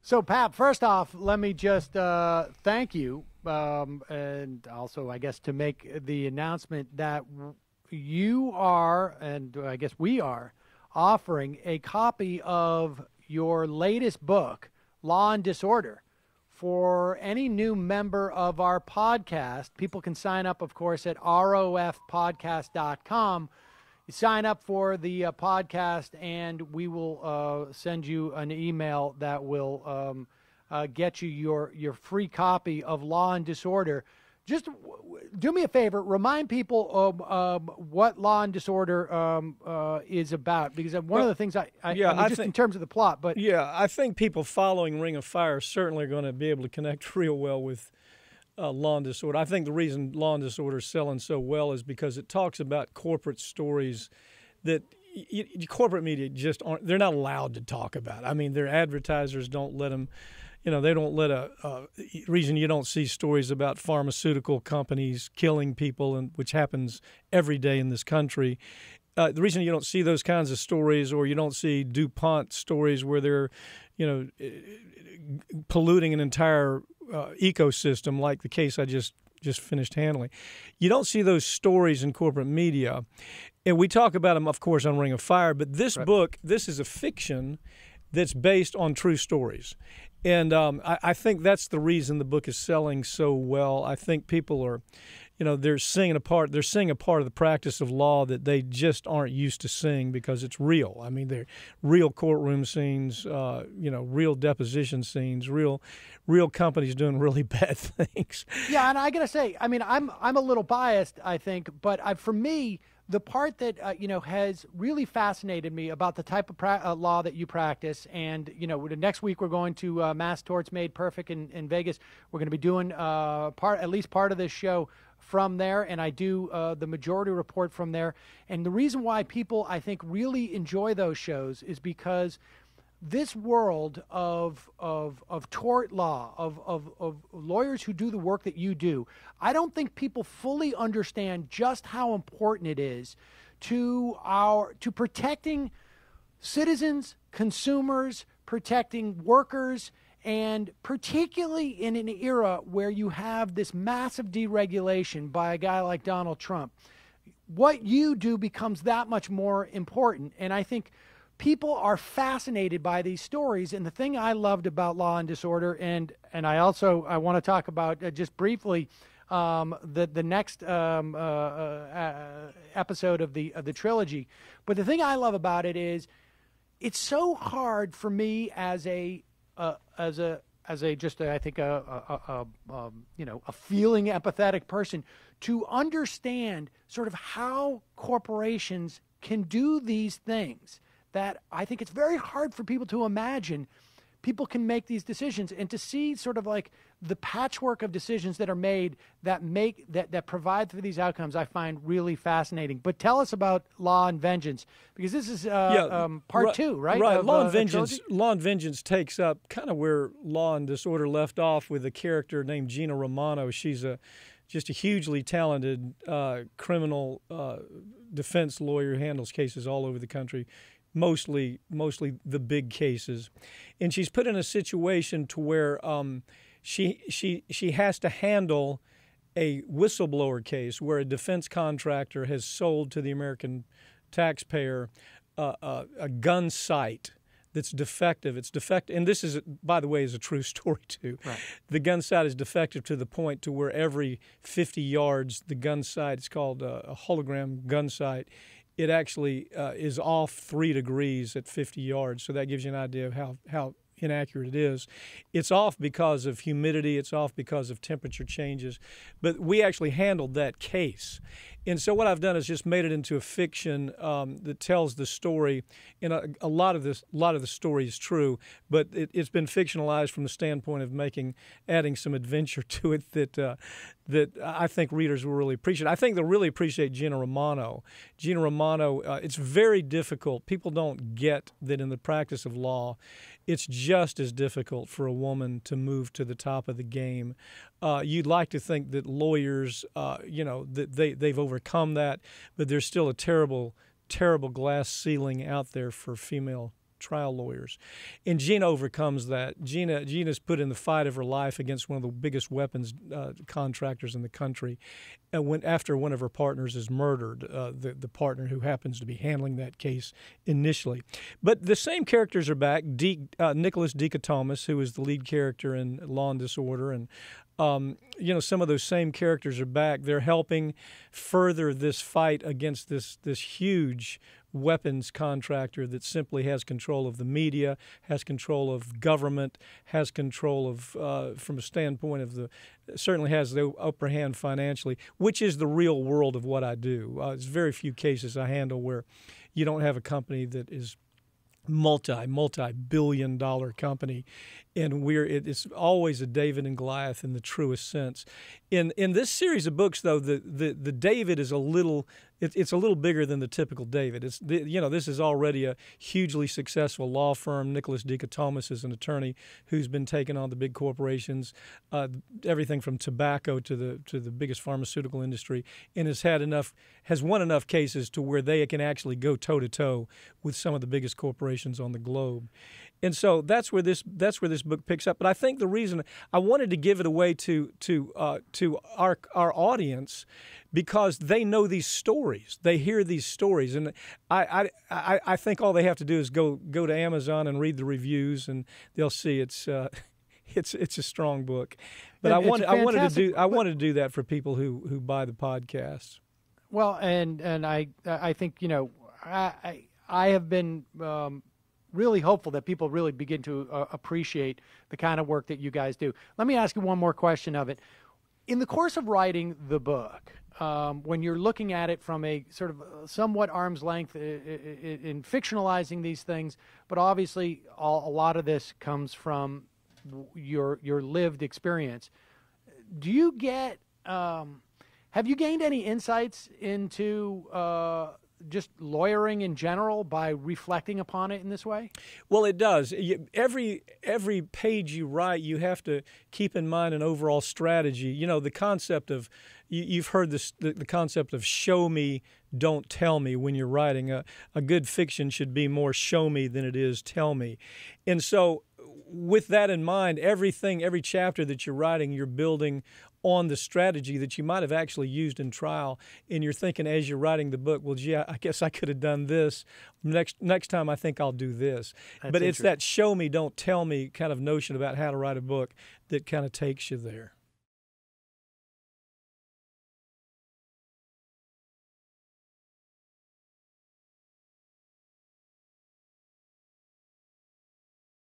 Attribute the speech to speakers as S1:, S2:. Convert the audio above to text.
S1: So, Pat, first off, let me just thank you, and also, I guess, to make the announcement that you are, and I guess we are, offering a copy of your latest book, Law and Disorder, for any new member of our podcast. People can sign up, of course, at rofpodcast.com. You sign up for the podcast, and we will send you an email that will get you your free copy of Law and Disorder. Just do me a favor, remind people of what Law and Disorder is about, because one of the things I think, in terms of the plot. But
S2: yeah, I think people following Ring of Fire certainly are going to be able to connect real well with Law and Disorder. I think the reason Law and Disorder is selling so well is because it talks about corporate stories that corporate media just aren't. They're not allowed to talk about. I mean, their advertisers don't let them. They don't let reason you don't see stories about pharmaceutical companies killing people, and which happens every day in this country. The reason you don't see those kinds of stories, or you don't see DuPont stories where they're, polluting an entire ecosystem, like the case I just finished handling. You don't see those stories in corporate media, and we talk about them, of course, on Ring of Fire. But this book, this is a fiction that's based on true stories. And I think that's the reason the book is selling so well. I think people are, they're seeing a part of the practice of law that they just aren't used to seeing, because it's real. I mean, they're real courtroom scenes, real deposition scenes, real companies doing really bad things.
S1: Yeah, and I gotta say, I mean, I'm a little biased, I think, but for me, the part that has really fascinated me about the type of law that you practice, and next week we're going to Mass Torts Made Perfect in Vegas. We're going to be doing at least part of this show from there, and I do the Majority Report from there. And the reason why people, I think, really enjoy those shows is because this world of tort law, of lawyers who do the work that you do, I don't think people fully understand just how important it is to protecting citizens, consumers, protecting workers, and particularly in an era where you have this massive deregulation by a guy like Donald Trump. What you do becomes that much more important, and I think people are fascinated by these stories. And the thing I loved about Law and Disorder, and I want to talk about just briefly the next episode of the trilogy. But the thing I love about it is it's so hard for me as a feeling empathetic person to understand sort of how corporations can do these things, that I think it's very hard for people to imagine people can make these decisions, and to see sort of like the patchwork of decisions that are made that provide for these outcomes, I find really fascinating. But tell us about Law and Vengeance, because this is part two, right?
S2: Right. Law and Vengeance takes up kind of where Law and Disorder left off, with a character named Gina Romano. She's just a hugely talented criminal defense lawyer who handles cases all over the country. Mostly the big cases, and she's put in a situation to where she has to handle a whistleblower case where a defense contractor has sold to the American taxpayer a gun sight that's defective. It's defective, and this is, by the way, is a true story too.
S1: Right.
S2: The gun sight is defective to the point to where every 50 yards, the gun sight, it's called a hologram gun sight, it actually is off 3 degrees at 50 yards. So that gives you an idea of how inaccurate it is. It's off because of humidity. It's off because of temperature changes. But we actually handled that case. And so what I've done is just made it into a fiction that tells the story. And a lot of the story is true, but it's been fictionalized from the standpoint of adding some adventure to it that I think readers will really appreciate. I think they'll really appreciate Gina Romano. Gina Romano, it's very difficult. People don't get that in the practice of law, it's just as difficult for a woman to move to the top of the game. You'd like to think that lawyers, that they've overcome that, but there's still a terrible, terrible glass ceiling out there for female trial lawyers. And Gina overcomes that. Gina's put in the fight of her life against one of the biggest weapons contractors in the country. And after one of her partners is murdered, the partner who happens to be handling that case initially. But the same characters are back. Nicholas Dichotomous, who is the lead character in Law and Disorder, and some of those same characters are back. They're helping further this fight against this huge weapons contractor that simply has control of the media, has control of government, has control of, from a standpoint of certainly has the upper hand financially, which is the real world of what I do. There's very few cases I handle where you don't have a company that is multi-billion-dollar company, and it's always a David and Goliath in the truest sense. In this series of books, though, the David is a little bigger than the typical David. This is already a hugely successful law firm. Nicholas Dichotomous is an attorney who's been taking on the big corporations, everything from tobacco to the biggest pharmaceutical industry, and has won enough cases to where they can actually go toe to toe with some of the biggest corporations on the globe. And so that's where this book picks up. But I think the reason I wanted to give it away to our audience, because they know these stories, they hear these stories, and I think all they have to do is go to Amazon and read the reviews, and they'll see it's a strong book. But I wanted to do that for people who buy the podcast.
S1: Well, and I think I have been really hopeful that people really begin to appreciate the kind of work that you guys do. Let me ask you one more question of it. In the course of writing the book, when you're looking at it from a sort of somewhat arm's length in fictionalizing these things, but obviously a lot of this comes from your lived experience. Do you get have you gained any insights into just lawyering in general by reflecting upon it in this way?
S2: Well, it does. Every page you write, you have to keep in mind an overall strategy. The concept of, you've heard this, the concept of show me, don't tell me when you're writing. A good fiction should be more show me than it is tell me. And so with that in mind, every chapter that you're writing, you're building on the strategy that you might have actually used in trial, and you're thinking as you're writing the book, well, gee, I guess I could have done this. Next time I think I'll do this. But it's that show me, don't tell me kind of notion about how to write a book that kind of takes you there.